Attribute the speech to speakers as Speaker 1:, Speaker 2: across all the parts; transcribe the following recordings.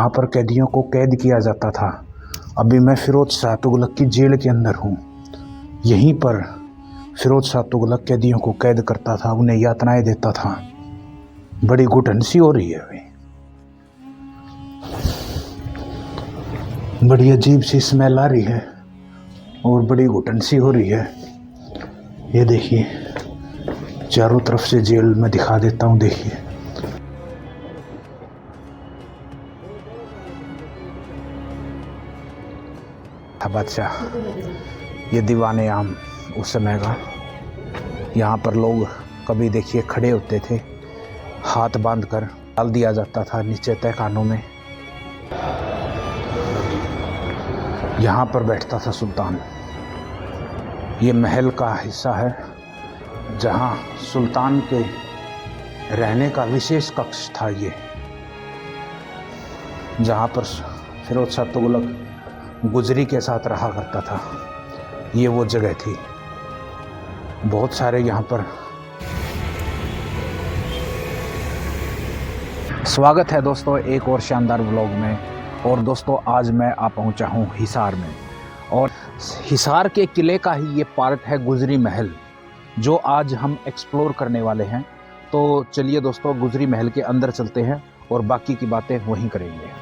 Speaker 1: जहाँ पर कैदियों को कैद किया जाता था। अभी मैं फिरोज शाह तुगलक की जेल के अंदर हूँ। यहीं पर फिरोज शाह तुगलक कैदियों को कैद करता था, उन्हें यातनाएं देता था। बड़ी घुटन सी हो रही है अभी, बड़ी अजीब सी स्मेल आ रही है और बड़ी घुटन सी हो रही है। ये देखिए, चारों तरफ से जेल में दिखा देता हूँ। देखिए, बादशाह, ये दीवाने आम उस समय का। यहाँ पर लोग कभी देखिए खड़े होते थे, हाथ बांधकर डाल दिया जाता था नीचे तहखानों में। यहाँ पर बैठता था सुल्तान। ये महल का हिस्सा है जहाँ सुल्तान के रहने का विशेष कक्ष था। ये जहाँ पर फिरोज शाह तुगलक गुजरी के साथ रहा करता था, ये वो जगह थी। बहुत सारे यहाँ पर स्वागत है दोस्तों एक और शानदार व्लॉग में। और दोस्तों, आज मैं आ पहुँचा हूँ हिसार में, और हिसार के किले का ही ये पार्ट है गुजरी महल, जो आज हम एक्सप्लोर करने वाले हैं। तो चलिए दोस्तों, गुजरी महल के अंदर चलते हैं और बाकी की बातें वहीं करेंगे।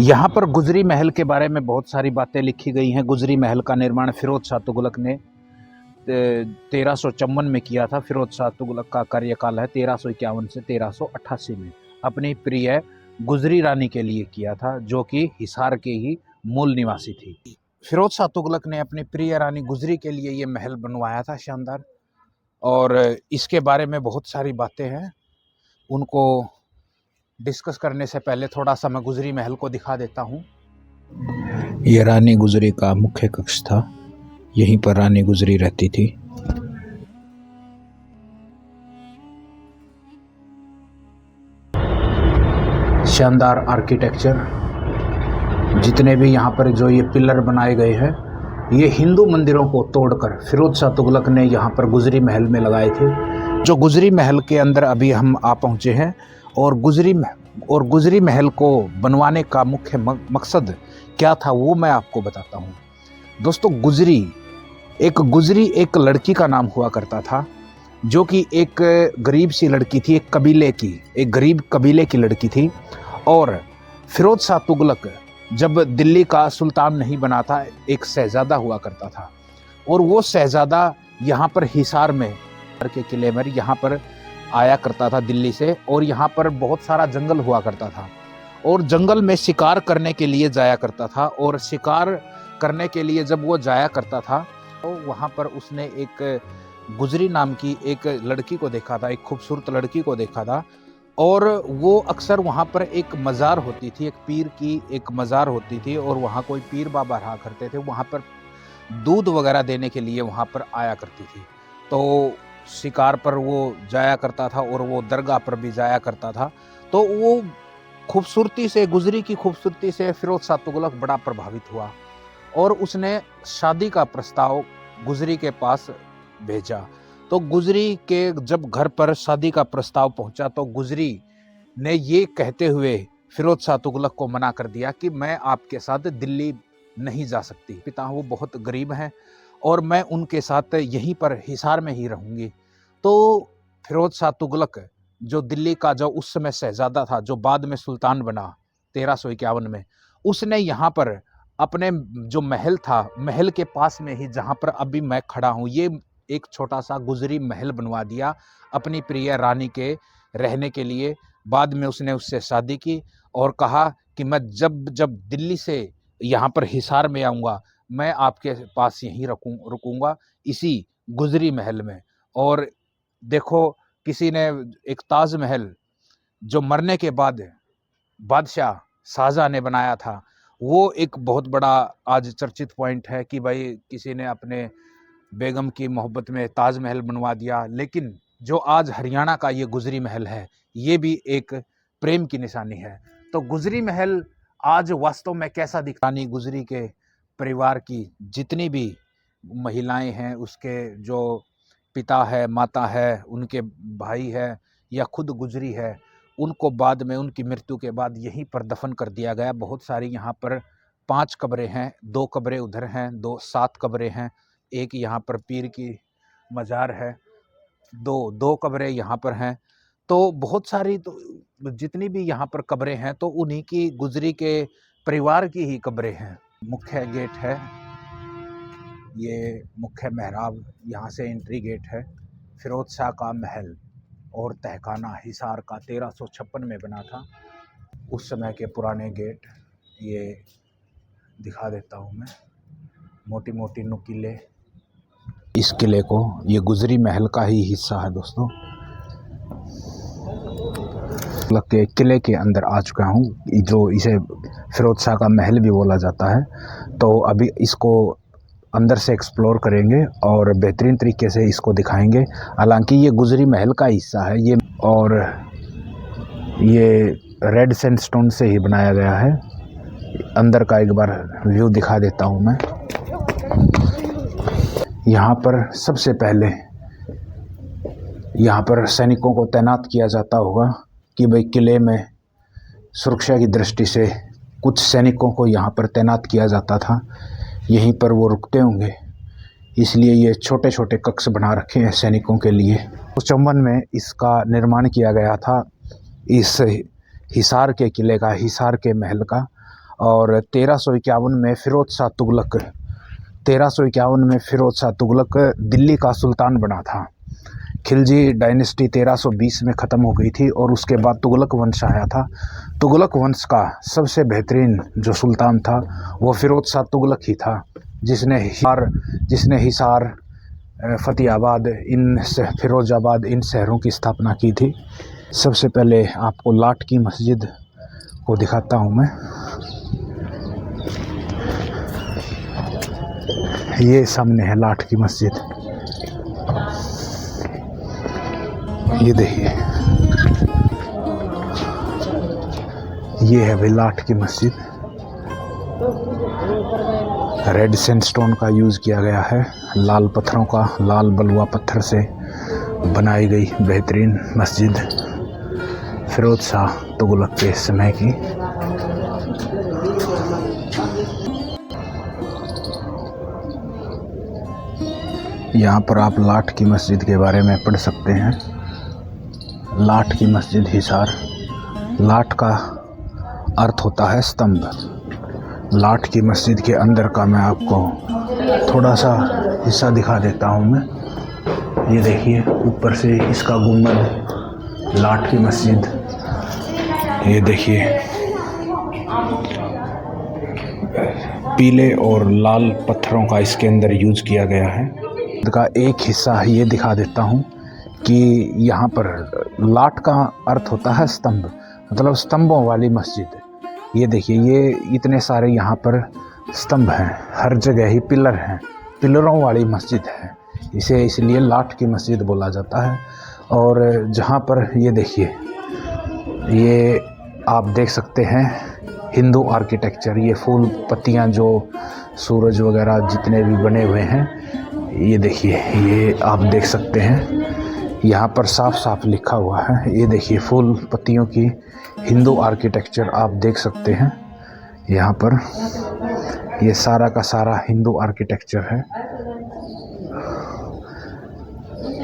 Speaker 1: यहाँ पर गुजरी महल के बारे में बहुत सारी बातें लिखी गई हैं। गुजरी महल का निर्माण फिरोज शाह तुगलक ने 1354 में किया था। फिरोज शाह तुगलक का कार्यकाल है 1351 से 1388 में। अपनी प्रिय गुजरी रानी के लिए किया था, जो कि हिसार के ही मूल निवासी थी। फिरोज शाह तुगलक ने अपनी प्रिय रानी गुजरी के लिए ये महल बनवाया था शानदार। और इसके बारे में बहुत सारी बातें हैं, उनको डिस्कस करने से पहले थोड़ा सा मैं गुजरी महल को दिखा देता हूँ। ये रानी गुजरी का मुख्य कक्ष था, यहीं पर रानी गुजरी रहती थी। शानदार आर्किटेक्चर, जितने भी यहाँ पर जो ये पिलर बनाए गए हैं, ये हिंदू मंदिरों को तोड़कर फिरोज शाह तुगलक ने यहाँ पर गुजरी महल में लगाए थे। जो गुजरी महल के अंदर अभी हम आ पहुँचे हैं, और गुजरी महल को बनवाने का मुख्य मकसद क्या था वो मैं आपको बताता हूँ। दोस्तों, गुजरी एक लड़की का नाम हुआ करता था, जो कि एक गरीब सी लड़की थी, एक गरीब कबीले की लड़की थी। और फिरोज शाह तुगलक जब दिल्ली का सुल्तान नहीं बना था, एक शहजादा हुआ करता था, और वो शहजादा यहाँ पर हिसार में के किले में यहाँ पर आया करता था दिल्ली से। और यहाँ पर बहुत सारा जंगल हुआ करता था, और जंगल में शिकार करने के लिए जाया करता था। और शिकार करने के लिए जब वो जाया करता था, तो वहाँ पर उसने एक गुजरी नाम की एक लड़की को देखा था, एक खूबसूरत लड़की को देखा था। और वो अक्सर वहाँ पर एक मज़ार होती थी, एक पीर की एक मज़ार होती थी, और वहाँ कोई पीर बाबा रहा करते थे, वहाँ पर दूध वगैरह देने के लिए वहाँ पर आया करती थी। तो शिकार पर वो जाया करता था, और वो दरगाह पर भी जाया करता था। तो वो गुजरी की खूबसूरती से फिरोज शाह तुगलक बड़ा प्रभावित हुआ, और उसने शादी का प्रस्ताव गुजरी के पास भेजा। तो गुजरी के जब घर पर शादी का प्रस्ताव पहुंचा, तो गुजरी ने ये कहते हुए फिरोज शाह तुगलक को मना कर दिया कि मैं आपके साथ दिल्ली नहीं जा सकती। पिता वो बहुत गरीब हैं, और मैं उनके साथ यहीं पर हिसार में ही रहूंगी। तो फिरोज शाह तुगलक, जो दिल्ली का जो उस समय शहजादा था, जो बाद में सुल्तान बना 1351 में, उसने यहाँ पर अपने जो महल था, महल के पास में ही जहाँ पर अभी मैं खड़ा हूँ, ये एक छोटा सा गुजरी महल बनवा दिया अपनी प्रिय रानी के रहने के लिए। बाद में उसने उससे शादी की, और कहा कि मैं जब दिल्ली से यहाँ पर हिसार में आऊँगा, मैं आपके पास यहीं रुकूंगा, इसी गुजरी महल में। और देखो, किसी ने एक ताजमहल जो मरने के बाद बादशाह शाहजहां ने बनाया था, वो एक बहुत बड़ा आज चर्चित पॉइंट है कि भाई किसी ने अपने बेगम की मोहब्बत में ताजमहल बनवा दिया। लेकिन जो आज हरियाणा का ये गुजरी महल है, ये भी एक प्रेम की निशानी है। तो गुजरी महल आज वास्तव में कैसा दिखता, रानी गुजरी के परिवार की जितनी भी महिलाएं हैं, उसके जो पिता है, माता है, उनके भाई है या खुद गुजरी है, उनको बाद में उनकी मृत्यु के बाद यहीं पर दफन कर दिया गया। बहुत सारी यहाँ पर 5 कब्रें हैं, 2 कब्रें उधर हैं, 7 कब्रें हैं, एक यहाँ पर पीर की मज़ार है, 2 कब्रें यहाँ पर हैं। तो बहुत सारी, तो जितनी भी यहाँ पर कब्रें हैं तो उन्हीं की गुजरी के परिवार की ही कब्रें हैं। मुख्य गेट है, ये मुख्य महराब, यहाँ से एंट्री गेट है। फिरोज शाह का महल और तहखाना हिसार का 1356 में बना था, उस समय के पुराने गेट ये दिखा देता हूँ मैं, मोटी मोटी नुकीले। इस किले को, ये गुजरी महल का ही हिस्सा है दोस्तों। के किले के अंदर आ चुका हूँ, जो इसे फिरोज शाह का महल भी बोला जाता है। तो अभी इसको अंदर से एक्सप्लोर करेंगे और बेहतरीन तरीके से इसको दिखाएंगे। हालांकि ये गुजरी महल का हिस्सा है ये, और ये रेड सैंडस्टोन से ही बनाया गया है। अंदर का एक बार व्यू दिखा देता हूँ मैं। यहाँ पर सबसे पहले यहाँ पर सैनिकों को तैनात किया जाता होगा कि भाई किले में सुरक्षा की दृष्टि से कुछ सैनिकों को यहाँ पर तैनात किया जाता था, यहीं पर वो रुकते होंगे, इसलिए ये छोटे छोटे कक्ष बना रखे हैं सैनिकों के लिए। 1954 में इसका निर्माण किया गया था, इस हिसार के किले का, हिसार के महल का। और 1351 में फिरोज शाह तुगलक दिल्ली का सुल्तान बना था। खिलजी डायनेस्टी 1320 में ख़त्म हो गई थी और उसके बाद तुगलक वंश आया था। तुगलक वंश का सबसे बेहतरीन जो सुल्तान था वो फिरोज शाह तुगलक ही था, जिसने हिसार, फ़तेहाबाद, फिरोजाबाद, इन शहरों की स्थापना की थी। सबसे पहले आपको लाट की मस्जिद को दिखाता हूँ मैं। ये सामने है लाट की मस्जिद, ये देखिए, ये है भाई लाट की मस्जिद। रेड सैंडस्टोन का यूज़ किया गया है, लाल पत्थरों का, लाल बलुआ पत्थर से बनाई गई बेहतरीन मस्जिद, फिरोज शाह तुगलक के समय की। यहाँ पर आप लाट की मस्जिद के बारे में पढ़ सकते हैं। लाट की मस्जिद हिसार। लाट का अर्थ होता है स्तंभ। लाट की मस्जिद के अंदर का मैं आपको थोड़ा सा हिस्सा दिखा देता हूँ मैं। ये देखिए, ऊपर से इसका गुंबद, लाट की मस्जिद, ये देखिए पीले और लाल पत्थरों का इसके अंदर यूज़ किया गया है। का एक हिस्सा ये दिखा देता हूँ कि यहाँ पर लाट का अर्थ होता है स्तंभ, मतलब स्तंभों वाली मस्जिद। ये देखिए, ये इतने सारे यहाँ पर स्तंभ हैं, हर जगह ही पिलर हैं, पिलरों वाली मस्जिद है, इसे इसलिए लाट की मस्जिद बोला जाता है। और जहाँ पर ये देखिए, ये आप देख सकते हैं हिंदू आर्किटेक्चर, ये फूल पत्तियाँ जो सूरज वगैरह जितने भी बने हुए हैं, ये देखिए, ये आप देख सकते हैं, यहाँ पर साफ साफ लिखा हुआ है। ये देखिए फूल पत्तियों की हिंदू आर्किटेक्चर आप देख सकते हैं यहाँ पर, ये सारा का सारा हिंदू आर्किटेक्चर है।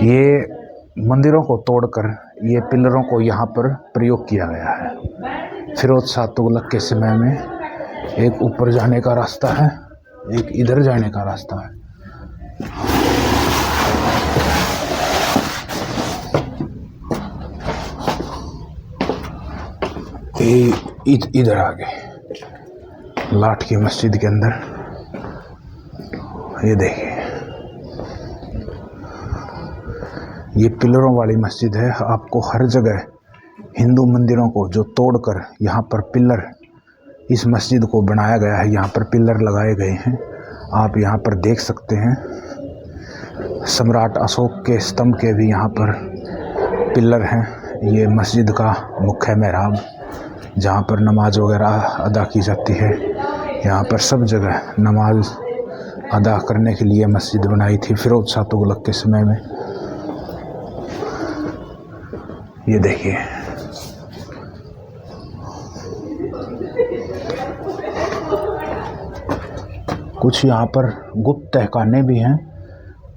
Speaker 1: ये मंदिरों को तोड़कर ये पिलरों को यहाँ पर प्रयोग किया गया है। फिरोज शाह तुगलक के समय में एक ऊपर जाने का रास्ता है, एक इधर जाने का रास्ता है। इधर आ गए लाट की मस्जिद के अंदर। ये देखिए, ये पिलरों वाली मस्जिद है। आपको हर जगह हिंदू मंदिरों को जो तोड़कर यहाँ पर पिलर, इस मस्जिद को बनाया गया है, यहाँ पर पिलर लगाए गए हैं, आप यहाँ पर देख सकते हैं। सम्राट अशोक के स्तंभ के भी यहाँ पर पिलर हैं। ये मस्जिद का मुख्य महराब, जहाँ पर नमाज वगैरह अदा की जाती है। यहाँ पर सब जगह नमाज अदा करने के लिए मस्जिद बनाई थी फिरोज शाह तुगलक के समय में। ये देखिए, कुछ यहाँ पर गुप्त तहखाने भी हैं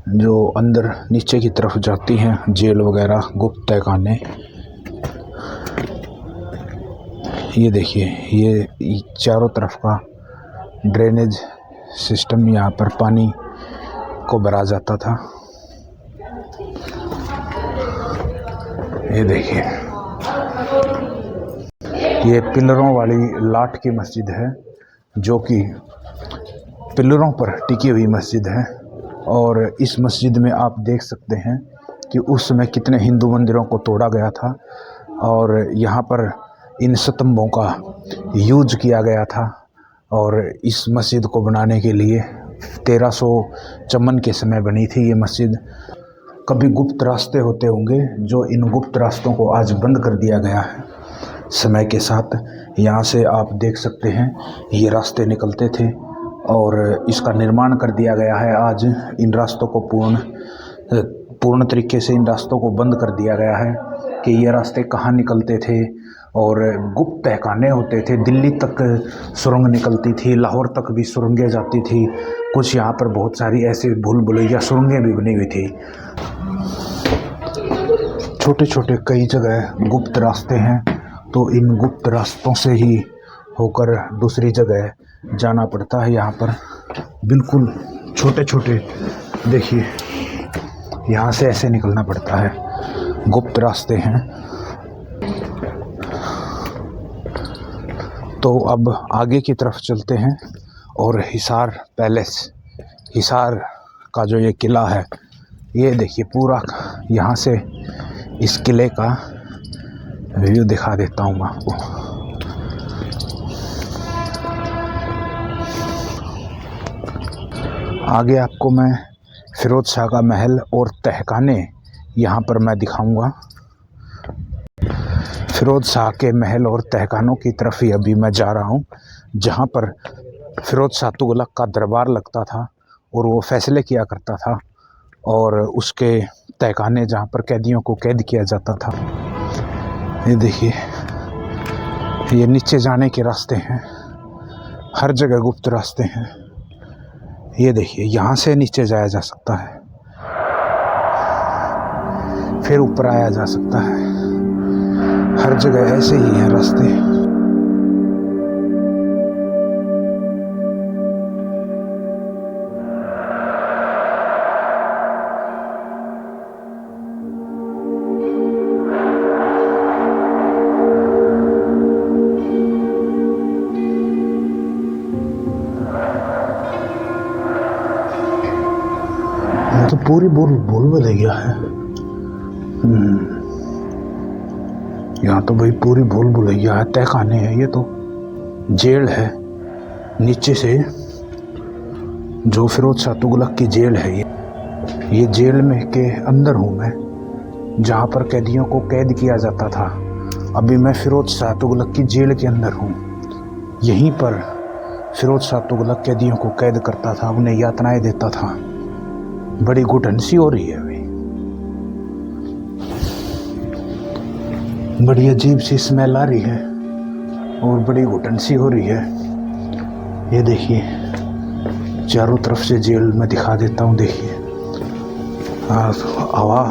Speaker 1: जो अंदर नीचे की तरफ जाती हैं, जेल वगैरह, गुप्त तहखाने। ये देखिए, ये चारों तरफ का ड्रेनेज सिस्टम, यहाँ पर पानी को भरा जाता था। ये देखिए, ये पिलरों वाली लाट की मस्जिद है जो कि पिलरों पर टिकी हुई मस्जिद है। और इस मस्जिद में आप देख सकते हैं कि उस समय कितने हिंदू मंदिरों को तोड़ा गया था और यहाँ पर इन स्तंभों का यूज किया गया था। और इस मस्जिद को बनाने के लिए 1354 के समय बनी थी ये मस्जिद। कभी गुप्त रास्ते होते होंगे जो इन गुप्त रास्तों को आज बंद कर दिया गया है समय के साथ। यहाँ से आप देख सकते हैं ये रास्ते निकलते थे और इसका निर्माण कर दिया गया है। आज इन रास्तों को पूर्ण तरीके से इन रास्तों को बंद कर दिया गया है कि ये रास्ते कहाँ निकलते थे। और गुप्त तहखाने होते थे, दिल्ली तक सुरंग निकलती थी, लाहौर तक भी सुरंगें जाती थी। कुछ यहाँ पर बहुत सारी ऐसी भूल भुलैया सुरंगें भी बनी हुई थी। छोटे छोटे कई जगह गुप्त रास्ते हैं, तो इन गुप्त रास्तों से ही होकर दूसरी जगह जाना पड़ता है। यहाँ पर बिल्कुल छोटे छोटे, देखिए, यहाँ से ऐसे निकलना पड़ता है, गुप्त रास्ते हैं। तो अब आगे की तरफ चलते हैं और हिसार पैलेस, हिसार का जो ये किला है, ये देखिए पूरा, यहाँ से इस किले का व्यू दिखा देता हूँ मैं आपको। आगे आपको मैं फिरोज शाह का महल और तहखाने यहाँ पर मैं दिखाऊंगा। फिरोज शाह के महल और तहखानों की तरफ ही अभी मैं जा रहा हूँ, जहाँ पर फिरोज शाह तुगलक का दरबार लगता था और वो फैसले किया करता था, और उसके तहखाने जहाँ पर कैदियों को कैद किया जाता था। ये देखिए, ये नीचे जाने के रास्ते हैं, हर जगह गुप्त रास्ते हैं। ये देखिए, यहाँ से नीचे जाया जा सकता है, फिर ऊपर आया जा सकता है, हर जगह ऐसे ही हैं रास्ते। तो पूरी भूल भुलैया है। यहाँ तो भाई पूरी भूल भुलैया है, तहखाने हैं, ये तो जेल है। नीचे से जो फिरोज शाह तुगलक की जेल है, ये जेल में के अंदर हूँ मैं, जहाँ पर कैदियों को कैद किया जाता था। अभी मैं फिरोज शाह तुगलक की जेल के अंदर हूँ। यहीं पर फिरोज शाह तुगलक कैदियों को कैद करता था, उन्हें यातनाएं देता था। बड़ी घुटन सी हो रही है अभी, बड़ी अजीब सी स्मेल आ रही है और बड़ी घुटन सी हो रही है। ये देखिए, चारों तरफ से जेल में दिखा देता हूँ। देखिए, हवा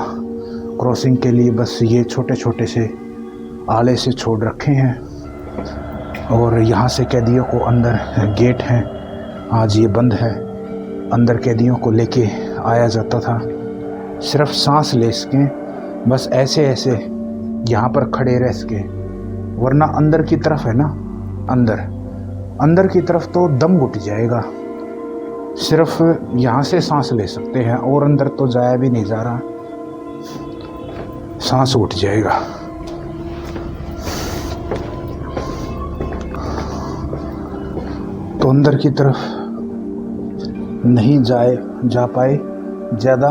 Speaker 1: क्रॉसिंग के लिए बस ये छोटे छोटे से आले से छोड़ रखे हैं, और यहाँ से कैदियों को अंदर गेट हैं, आज ये बंद है। अंदर कैदियों को लेके आया जाता था, सिर्फ सांस ले सकें, बस ऐसे ऐसे यहाँ पर खड़े रह सके, वरना अंदर की तरफ है ना, अंदर की तरफ तो दम घुट जाएगा। सिर्फ यहाँ से सांस ले सकते हैं और अंदर तो जाया भी नहीं जा रहा, सांस उठ जाएगा। तो अंदर की तरफ नहीं जा पाए ज़्यादा,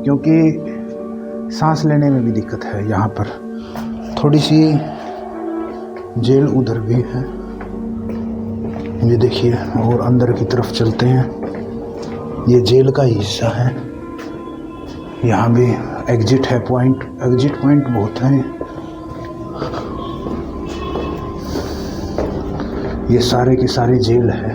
Speaker 1: क्योंकि सांस लेने में भी दिक्कत है। यहाँ पर थोड़ी सी जेल उधर भी है, ये देखिए। और अंदर की तरफ चलते हैं। ये जेल का हिस्सा है। यहाँ भी एग्जिट है पॉइंट, एग्जिट पॉइंट बहुत हैं। ये सारे की सारी जेल है।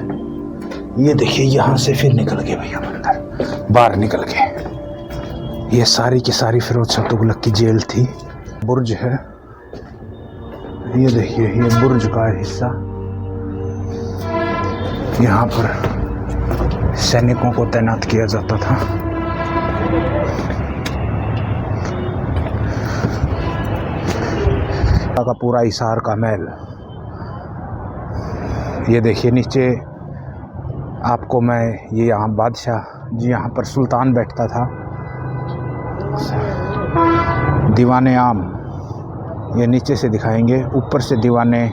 Speaker 1: ये देखिए यहाँ से फिर निकल गए भैया अंदर, बाहर निकल गए। ये सारी की सारी फिरोज शाह तुगलक की जेल थी। बुर्ज है, ये देखिए ये बुर्ज का हिस्सा। यहाँ पर सैनिकों को तैनात किया जाता था। का पूरा हिसार का महल। ये देखिए नीचे आपको मैं ये यहाँ बादशाह जी, यहाँ पर सुल्तान बैठता था, दीवाने आम, ये नीचे से दिखाएंगे। ऊपर से दीवाने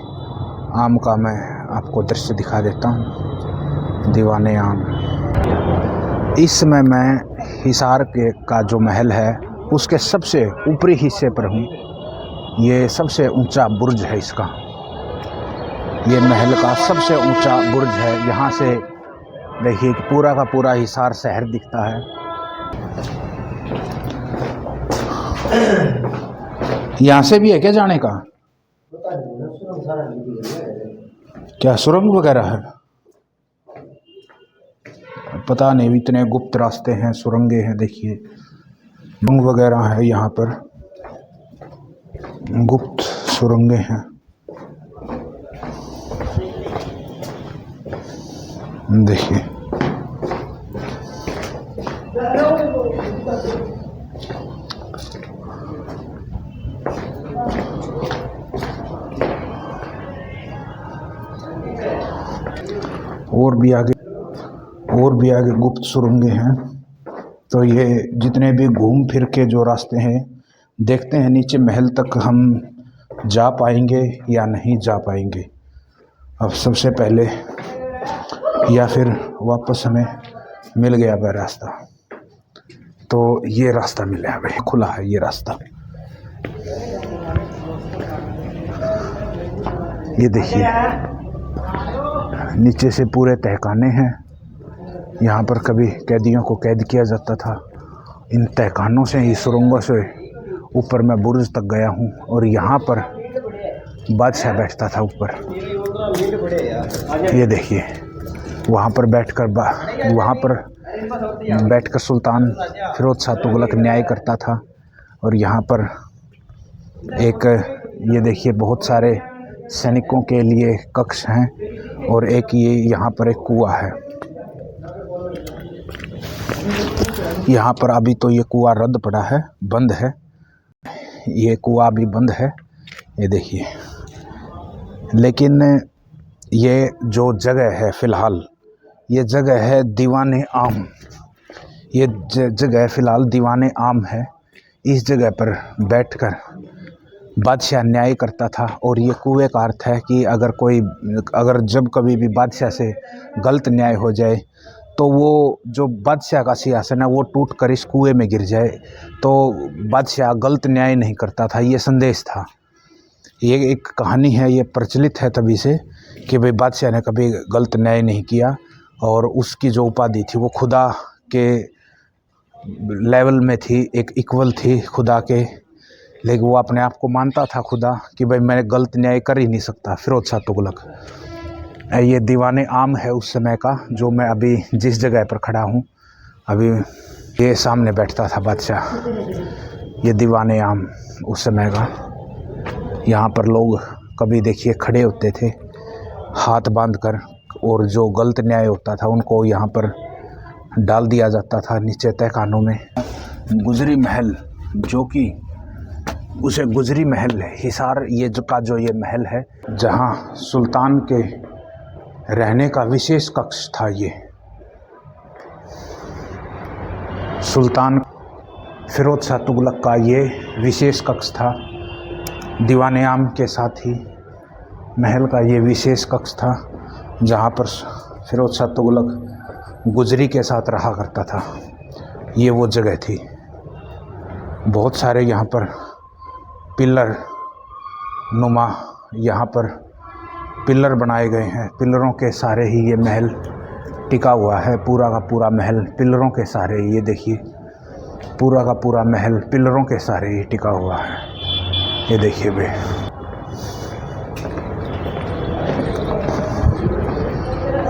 Speaker 1: आम का मैं आपको दृश्य दिखा देता हूँ। दीवाने आम, इस समय मैं हिसार के का जो महल है उसके सबसे ऊपरी हिस्से पर हूँ। ये सबसे ऊंचा बुर्ज है इसका, ये महल का सबसे ऊंचा बुर्ज है। यहाँ से देखिए कि पूरा का पूरा हिसार शहर दिखता है। यहाँ से भी है क्या जाने का? क्या सुरंग वगैरह है? पता नहीं, इतने गुप्त रास्ते हैं, सुरंगें हैं। देखिए सुरंग वगैरह है यहाँ पर, गुप्त सुरंगें हैं। देखिए और भी आगे गुप्त सुरंगें हैं। तो ये जितने भी घूम फिर के जो रास्ते हैं, देखते हैं नीचे महल तक हम जा पाएंगे या नहीं जा पाएंगे। अब सबसे पहले या फिर वापस हमें मिल गया भाई रास्ता, तो ये रास्ता मिला है भाई, खुला है ये रास्ता। ये देखिए नीचे से पूरे तहखाने हैं। यहाँ पर कभी कैदियों को कैद किया जाता था। इन तहखानों से, ही सुरंगों से ऊपर मैं बुर्ज तक गया हूँ, और यहाँ पर बादशाह बैठता था ऊपर। ये देखिए वहाँ पर बैठकर सुल्तान फिरोज शाह तुगलक न्याय करता था। और यहाँ पर एक, ये देखिए बहुत सारे सैनिकों के लिए कक्ष हैं, और एक ये यहाँ पर एक कुआं है। यहाँ पर अभी तो ये कुआं रद्द पड़ा है, बंद है। ये कुआं भी बंद है, ये देखिए। लेकिन ये जो जगह है फ़िलहाल, ये जगह है दीवाने आम। ये जगह फ़िलहाल दीवाने आम है। इस जगह पर बैठकर बादशाह न्याय करता था। और ये कुएं का अर्थ है कि अगर जब कभी भी बादशाह से गलत न्याय हो जाए, तो वो जो बादशाह का सिंहासन है वो टूट कर इस कुएं में गिर जाए, तो बादशाह गलत न्याय नहीं करता था। ये संदेश था। ये एक कहानी है, ये प्रचलित है तभी से कि भाई बादशाह ने कभी गलत न्याय नहीं किया, और उसकी जो उपाधि थी वो खुदा के लेवल में थी, एक इक्वल थी खुदा के। लेकिन वो अपने आप को मानता था खुदा कि भाई मैं गलत न्याय कर ही नहीं सकता। फिरोज शाह तुगलक, ये दीवाने आम है उस समय का, जो मैं अभी जिस जगह पर खड़ा हूँ, अभी ये सामने बैठता था बादशाह। ये दीवाने आम उस समय का। यहाँ पर लोग कभी देखिए खड़े होते थे हाथ बांधकर, और जो गलत न्याय होता था उनको यहाँ पर डाल दिया जाता था नीचे तहखानों में। गुजरी महल, जो कि उसे गुजरी महल है, हिसार ये जो ये महल है, जहाँ सुल्तान के रहने का विशेष कक्ष था। ये सुल्तान फिरोज शाह तुगलक का ये विशेष कक्ष था। दीवाने आम के साथ ही महल का ये विशेष कक्ष था, जहाँ पर फिरोज शाह तुगलक गुजरी के साथ रहा करता था। ये वो जगह थी। बहुत सारे यहाँ पर पिलर नुमा, यहाँ पर पिलर बनाए गए हैं। पिलरों के सारे ही ये महल टिका हुआ है पूरा का पूरा महल पिलरों के सहारे। ये देखिए पूरा का पूरा महल पिलरों के सहारे ही टिका हुआ है। ये देखिए बे,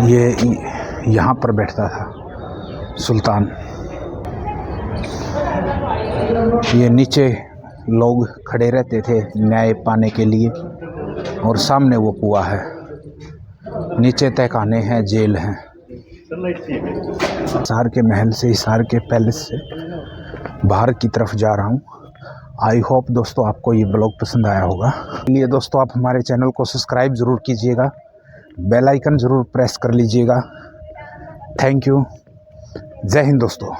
Speaker 1: ये यहाँ पर बैठता था सुल्तान। ये नीचे लोग खड़े रहते थे न्याय पाने के लिए, और सामने वो कुआं है। नीचे तहखाने हैं, जेल हैं। हिसार के महल से, हिसार के पैलेस से बाहर की तरफ जा रहा हूँ। आई होप दोस्तों आपको ये ब्लॉग पसंद आया होगा। इसलिए दोस्तों आप हमारे चैनल को सब्सक्राइब ज़रूर कीजिएगा, बेल आइकन ज़रूर प्रेस कर लीजिएगा। Thank you. जय हिंद दोस्तों।